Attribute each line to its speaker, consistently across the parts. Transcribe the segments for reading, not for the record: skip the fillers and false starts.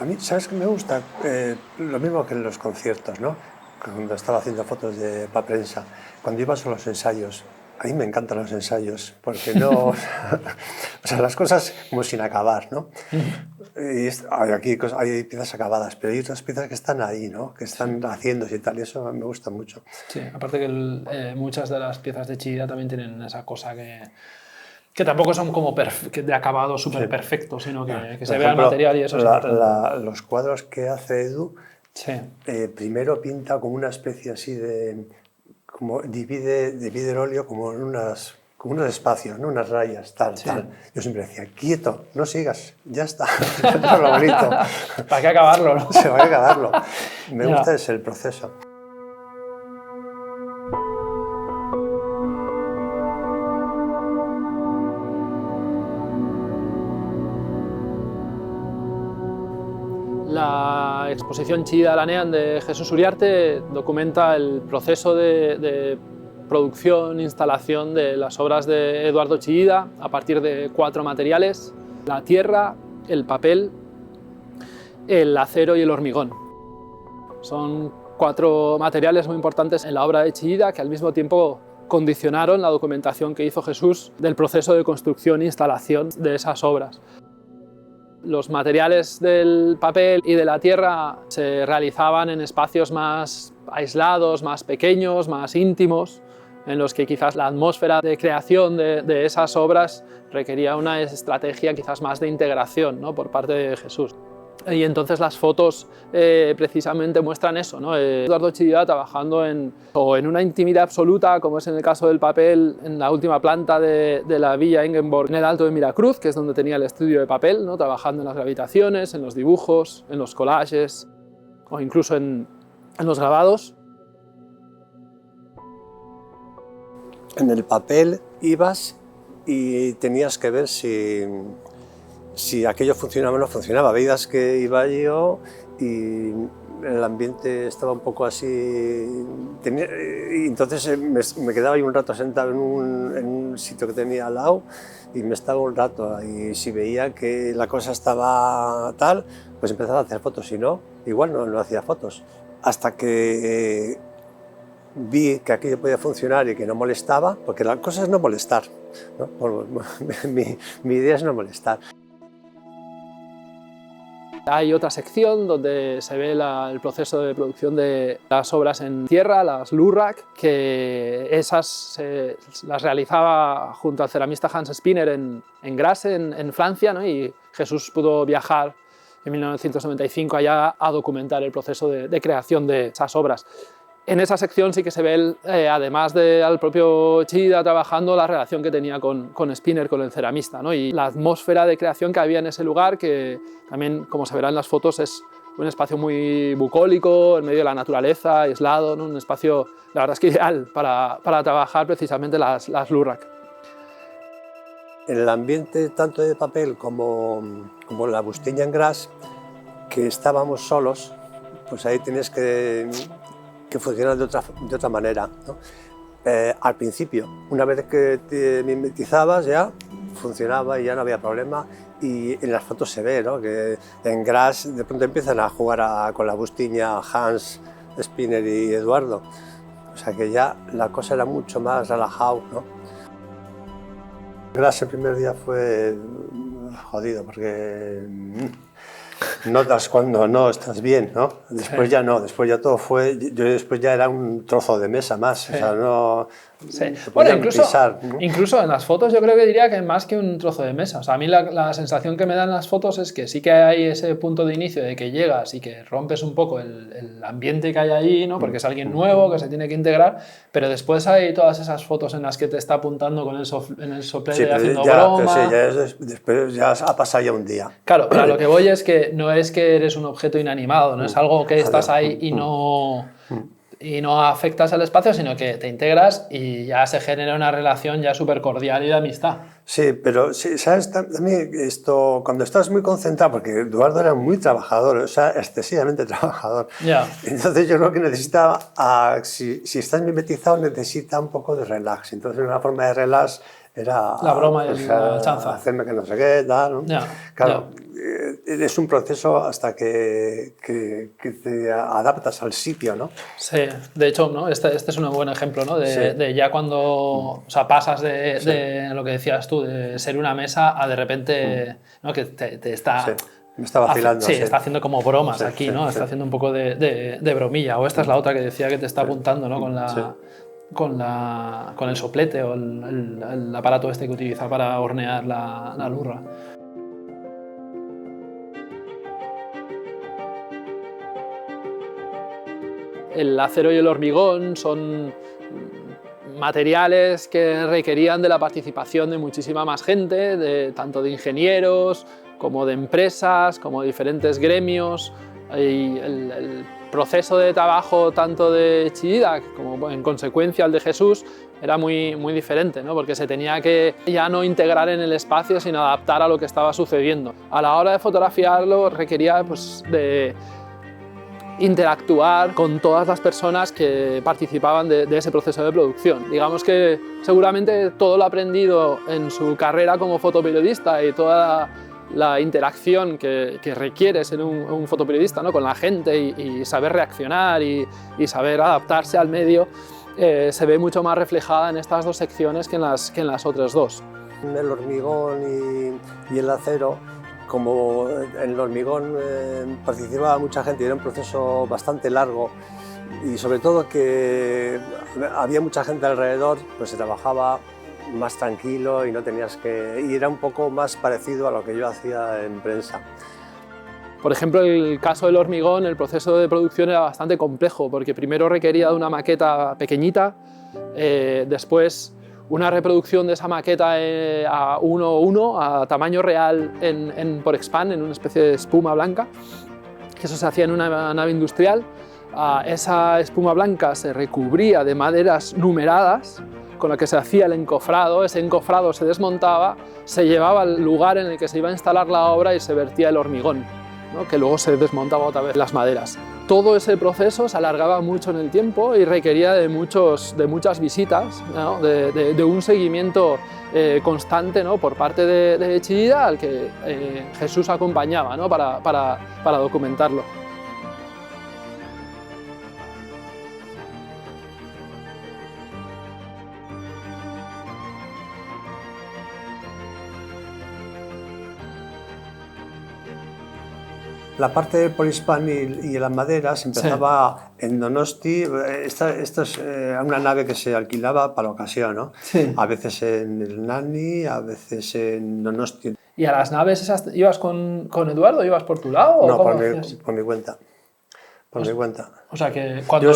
Speaker 1: A mí, ¿sabes qué me gusta? Lo mismo que en los conciertos, ¿no? Cuando estaba haciendo fotos para prensa, cuando ibas a los ensayos, a mí me encantan los ensayos, porque no... o sea, las cosas como sin acabar, ¿no? Hay piezas acabadas, pero hay otras piezas que están ahí, ¿no? Que están haciéndose y tal, y eso me gusta mucho.
Speaker 2: Sí, aparte que muchas de las piezas de Chillida también tienen esa cosa que tampoco son como de acabado súper perfecto, sino que se vea el material y eso
Speaker 1: los cuadros que hace Edu,
Speaker 2: sí.
Speaker 1: Primero pinta como una especie así de... como divide el óleo como en unos espacios, ¿no? Unas rayas, tal. Yo siempre decía, quieto, no sigas, ya está. Eso es lo bonito.
Speaker 2: ¿Para qué acabarlo, no?
Speaker 1: Se va a acabarlo. Me gusta es el proceso.
Speaker 2: La exposición Chillida Lanean de Jesús Uriarte documenta el proceso de producción, instalación de las obras de Eduardo Chillida a partir de 4 materiales: la tierra, el papel, el acero y el hormigón. Son 4 materiales muy importantes en la obra de Chillida que al mismo tiempo condicionaron la documentación que hizo Jesús del proceso de construcción e instalación de esas obras. Los materiales del papel y de la tierra se realizaban en espacios más aislados, más pequeños, más íntimos, en los que quizás la atmósfera de creación de esas obras requería una estrategia quizás más de integración, ¿no?, por parte de Jesús. Y entonces las fotos precisamente muestran eso, ¿no? Eduardo Chillida trabajando en una intimidad absoluta, como es en el caso del papel, en la última planta de la Villa Ingeborg, en el Alto de Miracruz, que es donde tenía el estudio de papel, ¿no?, trabajando en las gravitaciones, en los dibujos, en los collages o incluso en los grabados.
Speaker 1: En el papel ibas y tenías que ver si aquello funcionaba o no funcionaba. Veías que iba yo y el ambiente estaba un poco así... y entonces me quedaba ahí un rato sentado en un sitio que tenía al lado y me estaba un rato. Y si veía que la cosa estaba tal, pues empezaba a hacer fotos. Si no, igual no hacía fotos. Hasta que vi que aquello podía funcionar y que no molestaba, porque la cosa es no molestar, ¿no? Mi idea es no molestar.
Speaker 2: Hay otra sección donde se ve el proceso de producción de las obras en tierra, las Lurrak, que esas las realizaba junto al ceramista Hans Spinner en Grasse, en Francia, ¿no? Y Jesús pudo viajar en 1995 allá a documentar el proceso de creación de esas obras. En esa sección sí que se ve, además al propio Chillida trabajando, la relación que tenía con Spinner, con el ceramista, ¿no? Y la atmósfera de creación que había en ese lugar, que también, como se verá en las fotos, es un espacio muy bucólico, en medio de la naturaleza, aislado, ¿no? Un espacio, la verdad es que ideal para trabajar precisamente las Lurrak.
Speaker 1: En el ambiente tanto de papel como la Bustiña en Grasse, que estábamos solos, pues ahí tienes que funcionar de otra manera, ¿no? Al principio, una vez que te mimetizabas ya funcionaba y ya no había problema, y en las fotos se ve, ¿no?, que en Grasse de pronto empiezan a jugar con la Bustiña Hans, Spinner y Eduardo, o sea que ya la cosa era mucho más relajado, ¿no? Grasse el primer día fue jodido porque notas cuando no estás bien, ¿no? Después ya no, después ya todo fue... Yo después ya era un trozo de mesa más, sí. O sea, no...
Speaker 2: Sí. Bueno, incluso en las fotos yo creo que diría que más que un trozo de mesa. O sea, a mí la sensación que me dan las fotos es que sí que hay ese punto de inicio de que llegas y que rompes un poco el ambiente que hay allí, ¿no? Porque es alguien nuevo que se tiene que integrar, pero después hay todas esas fotos en las que te está apuntando con en el soplete, sí, haciendo broma...
Speaker 1: Sí, después ya ha pasado ya un día.
Speaker 2: Claro, pero a lo que voy es que no es que eres un objeto inanimado, no es algo que estás ahí y no afectas al espacio, sino que te integras y ya se genera una relación ya súper cordial y de amistad.
Speaker 1: Sí, pero sí, ¿sabes? También esto, cuando estás muy concentrado, porque Eduardo era muy trabajador, o sea, excesivamente trabajador.
Speaker 2: Yeah.
Speaker 1: Entonces yo creo que necesita, si estás mimetizado, necesita un poco de relax. Entonces una forma de relax era...
Speaker 2: La broma y la chanza.
Speaker 1: Hacerme que no sé qué, tal, ¿no?
Speaker 2: Yeah.
Speaker 1: Claro, es un proceso hasta que te adaptas al sitio, ¿no?
Speaker 2: Sí, de hecho, ¿no? Este es un buen ejemplo, ¿no? De ya cuando, o sea, pasas de lo que decías tú, de ser una mesa a de repente, ¿no? Que te está...
Speaker 1: Sí. Me está vacilando.
Speaker 2: Sí, está haciendo como bromas aquí,
Speaker 1: sí,
Speaker 2: ¿no?
Speaker 1: sí.
Speaker 2: Está haciendo un poco de bromilla. O esta es la otra que decía que te está apuntando, ¿no? Con el soplete o el aparato este que utiliza para hornear la lurra. El acero y el hormigón son materiales que requerían de la participación de muchísima más gente, tanto de ingenieros como de empresas, como de diferentes gremios. Y el proceso de trabajo tanto de Chillida como en consecuencia el de Jesús era muy diferente, ¿no? Porque se tenía que ya no integrar en el espacio sino adaptar a lo que estaba sucediendo. A la hora de fotografiarlo requería pues, de interactuar con todas las personas que participaban de ese proceso de producción. Digamos que seguramente todo lo aprendido en su carrera como fotoperiodista y toda la interacción que requiere ser un fotoperiodista, ¿no? Con la gente y saber reaccionar y saber adaptarse al medio se ve mucho más reflejada en estas dos secciones que en las otras dos.
Speaker 1: El hormigón y el acero, como en el hormigón participaba mucha gente y era un proceso bastante largo y sobre todo que había mucha gente alrededor, pues se trabajaba más tranquilo y no tenías que... y era un poco más parecido a lo que yo hacía en prensa.
Speaker 2: Por ejemplo, el caso del hormigón, el proceso de producción era bastante complejo porque primero requería de una maqueta pequeñita, después una reproducción de esa maqueta a 1:1, a tamaño real por expand, en una especie de espuma blanca, que eso se hacía en una nave industrial. Esa espuma blanca se recubría de maderas numeradas con la que se hacía el encofrado. Ese encofrado se desmontaba, se llevaba al lugar en el que se iba a instalar la obra y se vertía el hormigón, ¿no? Que luego se desmontaba otra vez las maderas. Todo ese proceso se alargaba mucho en el tiempo y requería de muchas visitas, ¿no? de un seguimiento constante, ¿no? Por parte de Chillida al que Jesús acompañaba, ¿no? para documentarlo.
Speaker 1: La parte del Polispan y las maderas empezaba en Donosti. Esta es una nave que se alquilaba para la ocasión, ¿no?
Speaker 2: Sí.
Speaker 1: A veces en el Nani, a veces en Donosti.
Speaker 2: ¿Y a las naves esas ibas con Eduardo? ¿Ibas por tu lado?
Speaker 1: No,
Speaker 2: ¿o
Speaker 1: por mi cuenta. Por mi cuenta.
Speaker 2: O sea que cuando...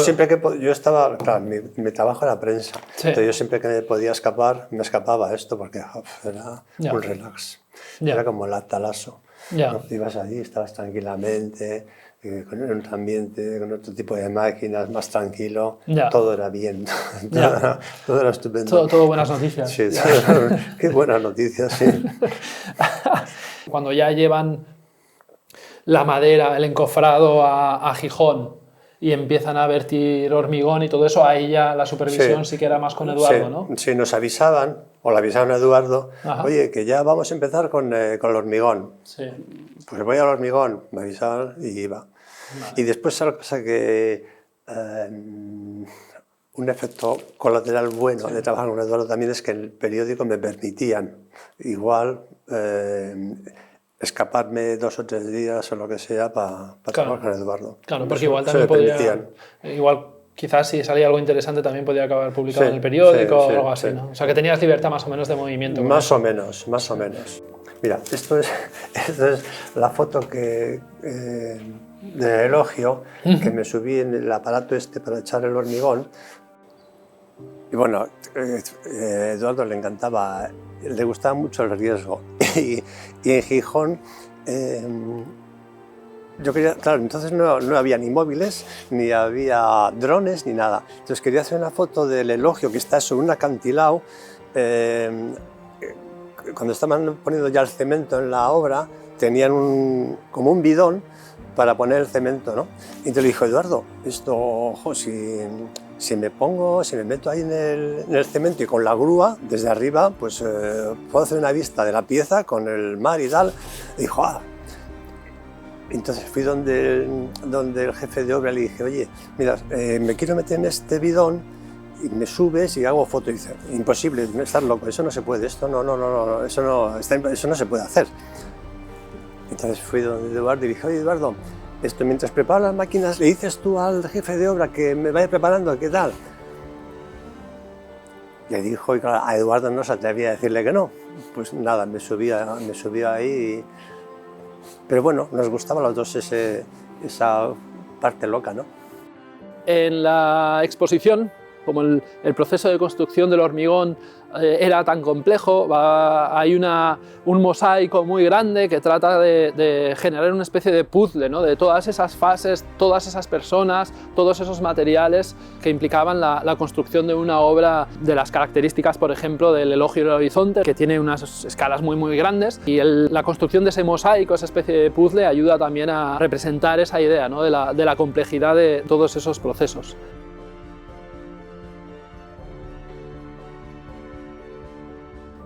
Speaker 1: Yo estaba, claro, mi trabajo era prensa.
Speaker 2: Sí.
Speaker 1: Entonces yo siempre que me podía escapar, me escapaba a esto porque era un relax. Era como el Atalaso. ¿No? Ibas allí, estabas tranquilamente, con un ambiente, con otro tipo de máquinas, más tranquilo, todo era bien, todo era estupendo.
Speaker 2: Todo buenas noticias.
Speaker 1: Sí, qué buenas noticias, sí.
Speaker 2: Cuando ya llevan la madera, el encofrado a Gijón y empiezan a vertir hormigón y todo eso, ahí ya la supervisión sí que era más con Eduardo, ¿no?
Speaker 1: Sí, nos avisaban, o le avisaban a Eduardo, oye, que ya vamos a empezar con el hormigón.
Speaker 2: Sí.
Speaker 1: Pues voy al hormigón, me avisaban y iba. Vale. Y después otra cosa que... un efecto colateral bueno de trabajar con Eduardo también es que en el periódico me permitían igual escaparme 2 o 3 días o lo que sea para trabajar con Eduardo.
Speaker 2: Claro, porque igual también podía... Igual quizás si salía algo interesante también podía acabar publicado en el periódico o algo así, ¿no? O sea que tenías libertad más o menos de movimiento.
Speaker 1: Más o menos. Mira, esto es la foto del elogio que me subí en el aparato este para echar el hormigón. Y bueno, a Eduardo le encantaba, le gustaba mucho el riesgo. Y en Gijón, yo quería, claro, entonces no había ni móviles, ni había drones, ni nada. Entonces quería hacer una foto del elogio que está sobre un acantilado. Cuando estaban poniendo ya el cemento en la obra, tenían como un bidón para poner el cemento, ¿no? Y entonces le dijo, Eduardo, esto, ojo, si me meto ahí en el cemento y con la grúa, desde arriba, pues puedo hacer una vista de la pieza con el mar y tal. Y dijo, Entonces fui donde el jefe de obra y le dije, oye, mira, me quiero meter en este bidón y me subes y hago foto. Y dice, imposible, estás loco, eso no se puede, esto no, eso no se puede hacer. Entonces fui donde Eduardo y dije, oye, Eduardo, mientras preparo las máquinas, le dices tú al jefe de obra que me vaya preparando, ¿qué tal? Le dijo, y claro, a Eduardo no se atrevía a decirle que no. Pues nada, me subía ahí. Pero bueno, nos gustaba a los dos esa parte loca, ¿no?
Speaker 2: En la exposición, como el proceso de construcción del hormigón era tan complejo, hay un mosaico muy grande que trata de generar una especie de puzzle, ¿no? De todas esas fases, todas esas personas, todos esos materiales que implicaban la construcción de una obra de las características, por ejemplo, del Elogio del Horizonte, que tiene unas escalas muy grandes, y la construcción de ese mosaico, esa especie de puzzle, ayuda también a representar esa idea, ¿no? de la complejidad de todos esos procesos.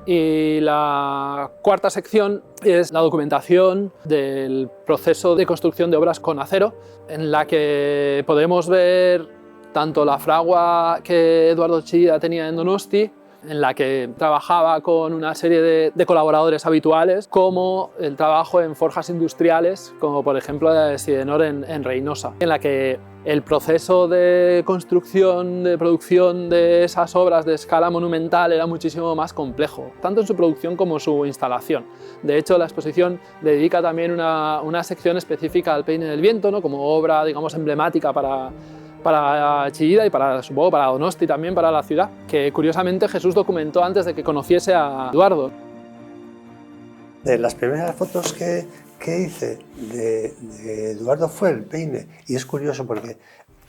Speaker 2: Y la cuarta sección es la documentación del proceso de construcción de obras con acero, en la que podemos ver tanto la fragua que Eduardo Chillida tenía en Donosti, en la que trabajaba con una serie de colaboradores habituales, como el trabajo en forjas industriales, como por ejemplo la de Sidenor en Reynosa, en la que el proceso de construcción, de producción de esas obras de escala monumental era muchísimo más complejo, tanto en su producción como en su instalación. De hecho, la exposición dedica también una sección específica al Peine del Viento, ¿no? Como obra, digamos, emblemática para Chillida y supongo para Donosti también, para la ciudad, que curiosamente Jesús documentó antes de que conociese a Eduardo.
Speaker 1: De las primeras fotos que hice de Eduardo fue el Peine, y es curioso porque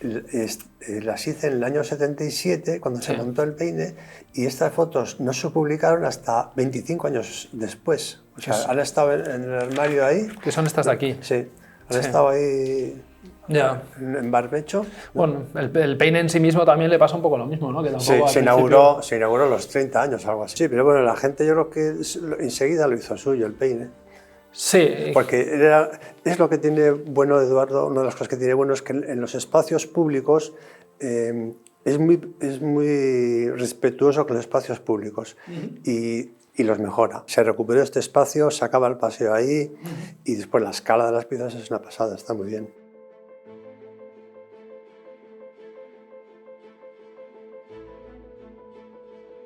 Speaker 1: las hice en el año 77, cuando se montó el Peine, y estas fotos no se publicaron hasta 25 años después. O sea, han estado en el armario ahí.
Speaker 2: ¿Qué son estas de aquí?
Speaker 1: Sí, han estado ahí.
Speaker 2: Ya.
Speaker 1: En barbecho.
Speaker 2: Bueno, el Peine en sí mismo también le pasa un poco lo mismo, ¿no? Que tampoco
Speaker 1: se inauguró a los 30 años, algo así. Sí, pero bueno, la gente yo creo que enseguida lo hizo suyo, el Peine.
Speaker 2: Sí.
Speaker 1: Porque es lo que tiene bueno Eduardo, una de las cosas que tiene bueno es que en los espacios públicos es muy respetuoso con los espacios públicos y los mejora. Se recuperó este espacio, se acaba el paseo ahí y después la escala de las piezas es una pasada, está muy bien.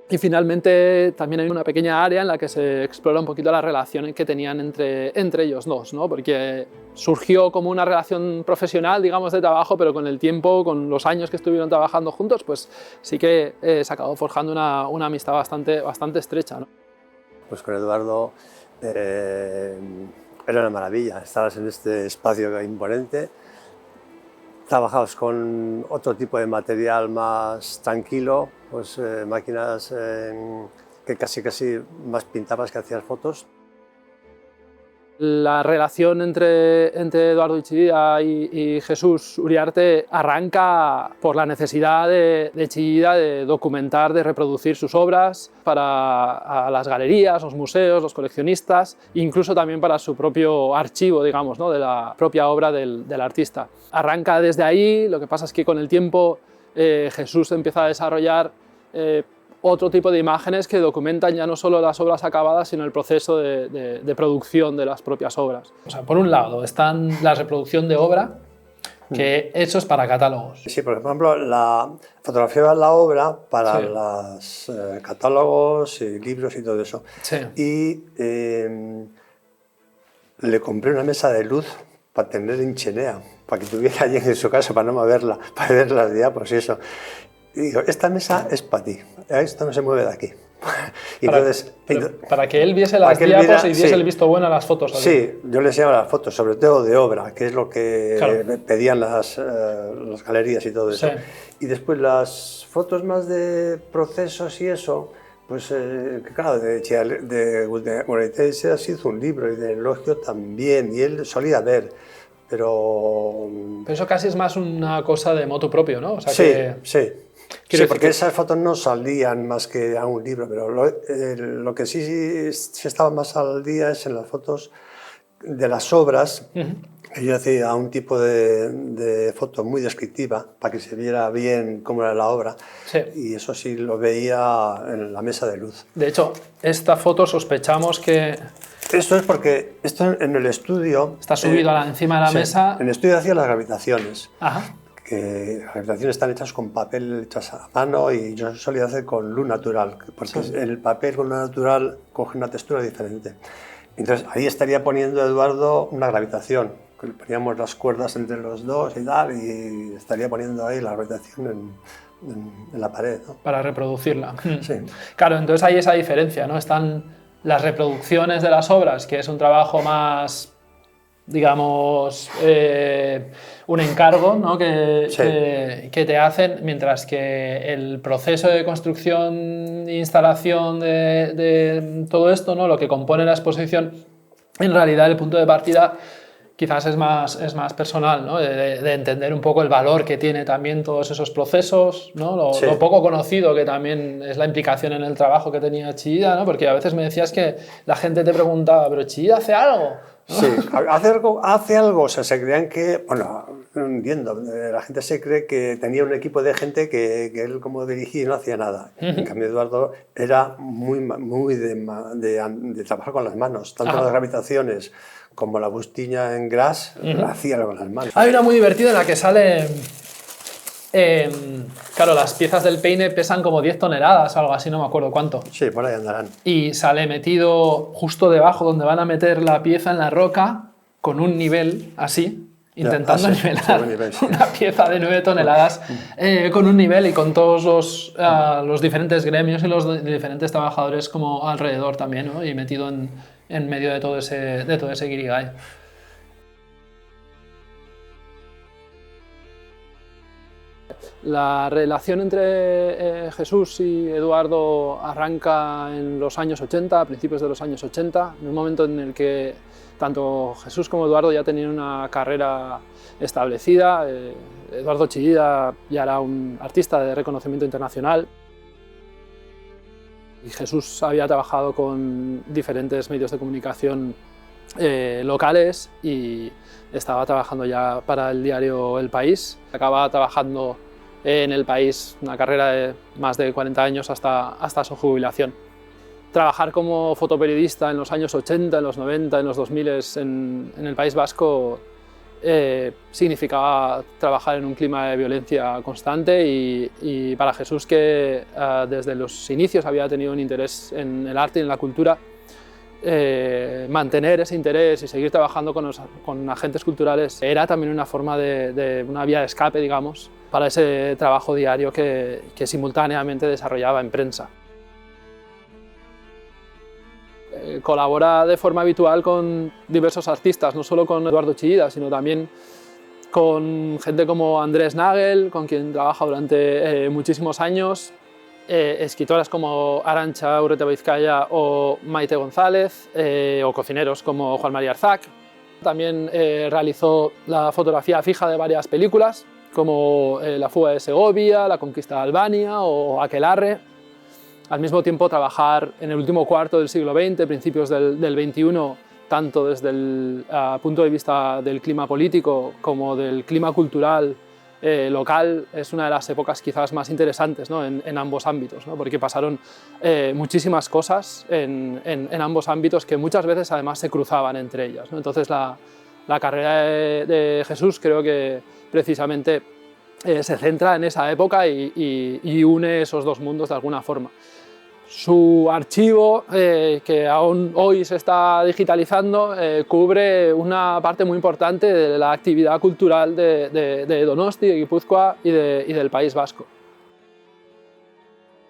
Speaker 2: Y finalmente también hay una pequeña área en la que se explora un poquito la relación que tenían entre ellos dos, ¿no? Porque surgió como una relación profesional, digamos, de trabajo, pero con el tiempo, con los años que estuvieron trabajando juntos, pues sí que se acabó forjando una amistad bastante estrecha, ¿no?
Speaker 1: Pues con Eduardo era una maravilla, estabas en este espacio imponente, trabajabas con otro tipo de material más tranquilo, pues máquinas que casi más pintabas que hacías fotos.
Speaker 2: La relación entre Eduardo Chillida y Jesús Uriarte arranca por la necesidad de Chillida de documentar, de reproducir sus obras para las galerías, los museos, los coleccionistas, incluso también para su propio archivo, digamos, ¿no? De la propia obra del artista. Arranca desde ahí, lo que pasa es que con el tiempo Jesús empieza a desarrollar otro tipo de imágenes que documentan ya no solo las obras acabadas, sino el proceso de producción de las propias obras. O sea, por un lado están la reproducción de obra, que eso es para catálogos.
Speaker 1: Sí, por ejemplo, la fotografiaba la obra para los catálogos y libros y todo eso.
Speaker 2: Sí.
Speaker 1: Y le compré una mesa de luz para tener en chimenea, para que tuviera allí en su casa, para no moverla, para ver las diapos y eso. Y digo, esta mesa es para ti, esto no se mueve de aquí. Y
Speaker 2: para que él viese las diapos y diese el visto bueno a las fotos.
Speaker 1: Sí, yo le enseñaba las fotos, sobre todo de obra, que es lo que pedían las galerías y todo eso. Sí. Y después las fotos más de procesos y eso, pues claro, de Uriarte se hizo un libro y de Elogio también, y él solía ver. Pero
Speaker 2: eso casi es más una cosa de motu propio, ¿no? O sea,
Speaker 1: sí, porque esas fotos no salían más que a un libro, pero lo que sí estaba más al día es en las fotos de las obras Yo hacía un tipo de foto muy descriptiva para que se viera bien cómo era la obra,
Speaker 2: Sí.
Speaker 1: y eso sí lo veía en la mesa de luz.
Speaker 2: De hecho, esta foto sospechamos que
Speaker 1: Esto es porque esto en el estudio...
Speaker 2: está subido encima de la
Speaker 1: sí,
Speaker 2: mesa.
Speaker 1: En el estudio hacía las gravitaciones.
Speaker 2: Ajá.
Speaker 1: Que las gravitaciones están hechas con papel hechas a mano, y yo solía hacer con luz natural, porque
Speaker 2: Sí.
Speaker 1: el papel con luz natural coge una textura diferente. Entonces ahí estaría poniendo Eduardo una gravitación, que poníamos las cuerdas entre los dos y tal, y estaría poniendo ahí la gravitación en la pared, ¿no?
Speaker 2: Para reproducirla.
Speaker 1: Sí.
Speaker 2: Claro, entonces hay esa diferencia, ¿no? Están las reproducciones de las obras, que es un trabajo más, digamos, un encargo, ¿no?
Speaker 1: Sí.
Speaker 2: que te hacen, mientras que el proceso de construcción e instalación de todo esto, ¿no? Lo que compone la exposición, en realidad el punto de partida quizás es más personal, ¿no? De entender un poco el valor que tiene también todos esos procesos, ¿no?
Speaker 1: Sí.
Speaker 2: Lo poco conocido que también es la implicación en el trabajo que tenía Chillida, ¿no? Porque a veces me decías que la gente te preguntaba, ¿pero Chillida hace algo? ¿No?
Speaker 1: Sí, hace algo, o sea, se creían que, bueno, no entiendo, la gente se cree que tenía un equipo de gente que él como dirigía y no hacía nada. En cambio, Eduardo era muy de trabajar con las manos, tanto las gravitaciones como la bustiña en Gras, hacía con las manos.
Speaker 2: Hay una muy divertida en la que sale... claro, las piezas del peine pesan como 10 toneladas o algo así, no me acuerdo cuánto.
Speaker 1: Sí, por ahí andarán.
Speaker 2: Y sale metido justo debajo donde van a meter la pieza en la roca, con un nivel así, intentando nivelar
Speaker 1: sí.
Speaker 2: una pieza de 9 toneladas con un nivel, y con todos los diferentes gremios y los diferentes trabajadores como alrededor también, ¿no? Y metido en medio de todo ese guirigay. La relación entre Jesús y Eduardo arranca en los años 80, a principios de los años 80, en un momento en el que tanto Jesús como Eduardo ya tenían una carrera establecida. Eduardo Chillida ya era un artista de reconocimiento internacional, y Jesús había trabajado con diferentes medios de comunicación locales, y estaba trabajando ya para el diario El País. Acababa trabajando en El País una carrera de más de 40 años hasta su jubilación. Trabajar como fotoperiodista en los años 80, en los 90, en los 2000 en el País Vasco significaba trabajar en un clima de violencia constante, y para Jesús, que desde los inicios había tenido un interés en el arte y en la cultura, mantener ese interés y seguir trabajando con agentes culturales era también una forma de una vía de escape, digamos, para ese trabajo diario que simultáneamente desarrollaba en prensa. Colabora de forma habitual con diversos artistas, no solo con Eduardo Chillida, sino también con gente como Andrés Nagel, con quien trabaja durante muchísimos años, escritoras como Arantxa Urretebizkaia o Maite González, o cocineros como Juan María Arzac. También realizó la fotografía fija de varias películas, como La fuga de Segovia, La conquista de Albania o Aquelarre. Al mismo tiempo, trabajar en el último cuarto del siglo XX, principios del XXI, tanto desde el punto de vista del clima político como del clima cultural local, es una de las épocas quizás más interesantes, ¿no? en ambos ámbitos, ¿no? Porque pasaron muchísimas cosas en ambos ámbitos que muchas veces además se cruzaban entre ellas, ¿no? Entonces la carrera de Jesús creo que precisamente se centra en esa época y une esos dos mundos de alguna forma. Su archivo, que aún hoy se está digitalizando, cubre una parte muy importante de la actividad cultural de Donosti, de Guipúzcoa y del País Vasco.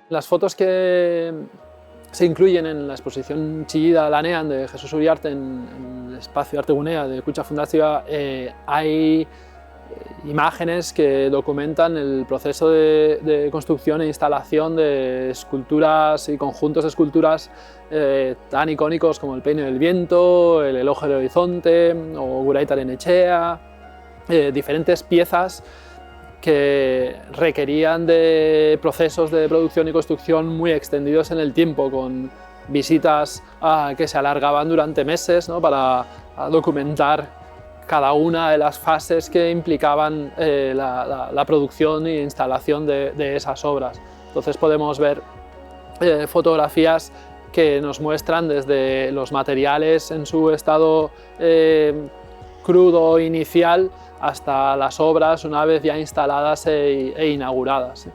Speaker 2: Las fotos que se incluyen en la exposición Chillida Lanean de Jesús Uriarte en el espacio Artegunea de Kutxa Fundazioa, hay imágenes que documentan el proceso de construcción e instalación de esculturas y conjuntos de esculturas tan icónicos como el Peine del Viento, el Elogio del Horizonte o Guraitaren Etxea, diferentes piezas que requerían de procesos de producción y construcción muy extendidos en el tiempo, con visitas que se alargaban durante meses, ¿no? Para documentar cada una de las fases que implicaban la producción e instalación de esas obras. Entonces podemos ver fotografías que nos muestran desde los materiales en su estado crudo inicial hasta las obras una vez ya instaladas e inauguradas.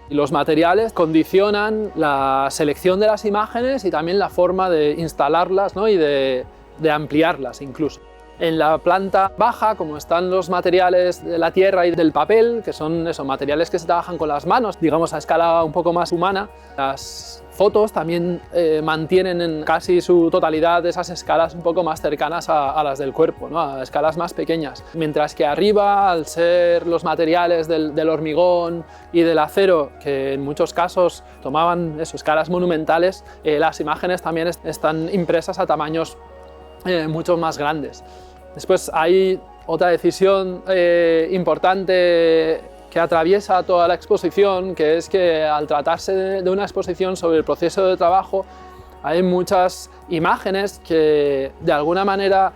Speaker 2: Y los materiales condicionan la selección de las imágenes y también la forma de instalarlas, ¿no? Y de ampliarlas incluso. En la planta baja, como están los materiales de la tierra y del papel, que son esos materiales que se trabajan con las manos, digamos a escala un poco más humana, las fotos también mantienen en casi su totalidad esas escalas un poco más cercanas a las del cuerpo, ¿no? A escalas más pequeñas. Mientras que arriba, al ser los materiales del hormigón y del acero, que en muchos casos tomaban escalas monumentales, las imágenes también están impresas a tamaños mucho más grandes. Después hay otra decisión importante que atraviesa toda la exposición, que es que al tratarse de una exposición sobre el proceso de trabajo, hay muchas imágenes que de alguna manera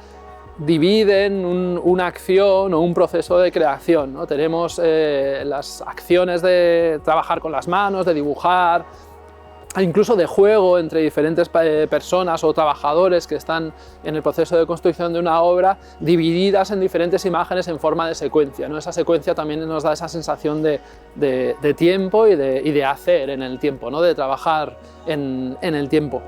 Speaker 2: dividen una acción o un proceso de creación, ¿no? Tenemos las acciones de trabajar con las manos, de dibujar, incluso de juego entre diferentes personas o trabajadores que están en el proceso de construcción de una obra, divididas en diferentes imágenes en forma de secuencia, ¿no? Esa secuencia también nos da esa sensación de tiempo y de hacer en el tiempo, ¿no? De trabajar en el tiempo.